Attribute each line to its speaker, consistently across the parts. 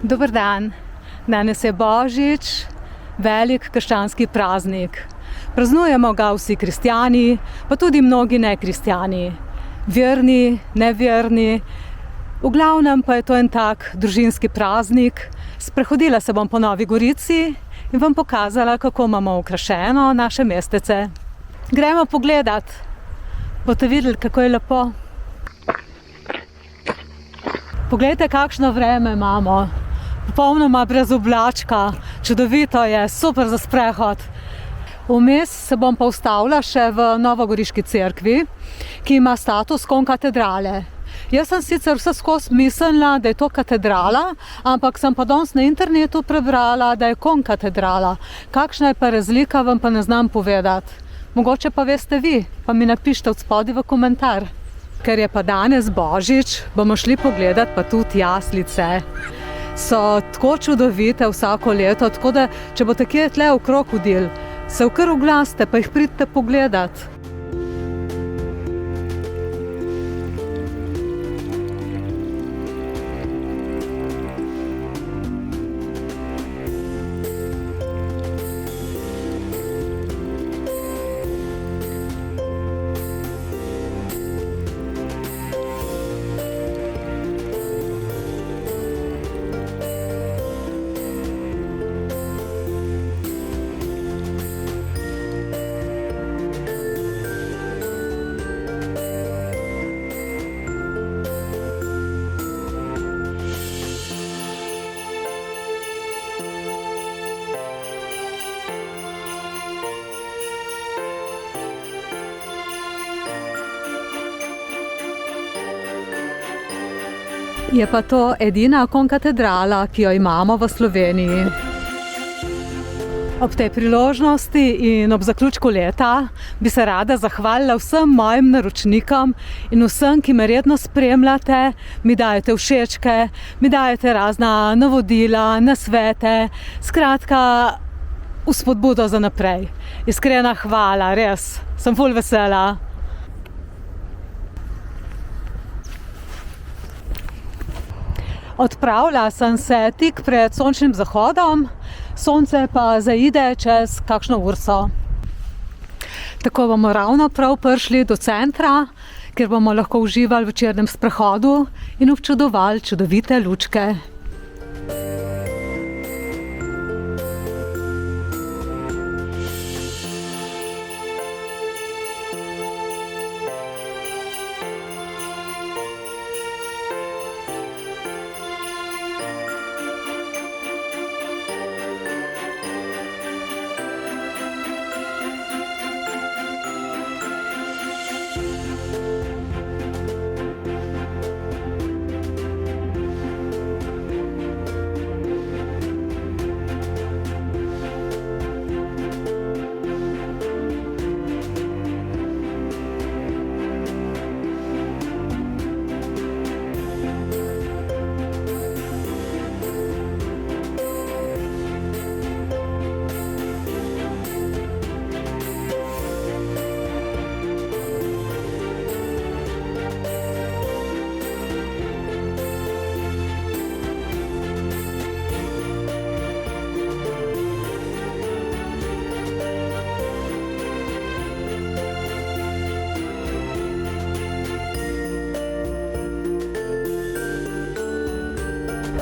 Speaker 1: Dober dan. Danes je Božič, velik krščanski praznik. Praznujemo ga vsi kristjani, pa tudi mnogi nekristjani. Verni, neverni. V glavnem pa je to en tak družinski praznik. Sprehodila se bom po Novi Gorici in vam pokazala, kako imamo okrašeno naše mestece. Gremo pogledat. Boste videli, kako je lepo. Poglejte, kakšno vreme imamo. Popolnoma brez oblačka. Čudovito je, super za sprehod. Vmes se bom pa ustavila še v Novogoriški cerkvi, ki ima status konkatedrale. Jaz sem sicer vseskozi mislila, da je to katedrala, ampak sem pa danes na internetu prebrala, da je konkatedrala. Kakšna je pa razlika, vam pa ne znam povedati. Mogoče pa veste vi, pa mi napišite od spodaj v komentar. Ker je pa danes Božič, bomo šli pogledat pa tudi jaslice. So tako čudovite vsako leto, tako da če boste kje tle okrog hodili, se kar oglasite pa jih pridite pogledat. Je pa to edina konkatedrala, ki jo imamo v Sloveniji. Ob tej priložnosti in ob zaključku leta bi se rada zahvalila vsem mojim naročnikom in vsem, ki me redno spremljate, mi dajete všečke, mi dajete razna navodila, nasvete, skratka, vzpodbudo za naprej. Iskrena hvala, res, sem ful vesela. Odpravila sem se tik pred sončnim zahodom, sonce pa zaide čez kakšno urco. Tako bomo ravno prav prišli do centra, kjer bomo lahko uživali v večernem sprehodu in občudovali čudovite lučke.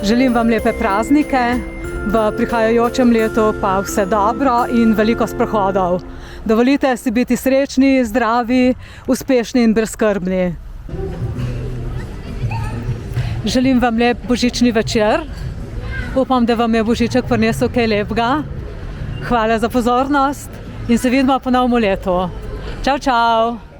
Speaker 1: Želim vam lepe praznike, v prihajajočem letu pa vse dobro in veliko sprehodov. Dovolite si biti srečni, zdravi, uspešni in brezskrbni. Želim vam lep božični večer. Upam, da vam je božiček prinesel kaj lepega. Hvala za pozornost in se vidimo po novem letu. Čau, čau!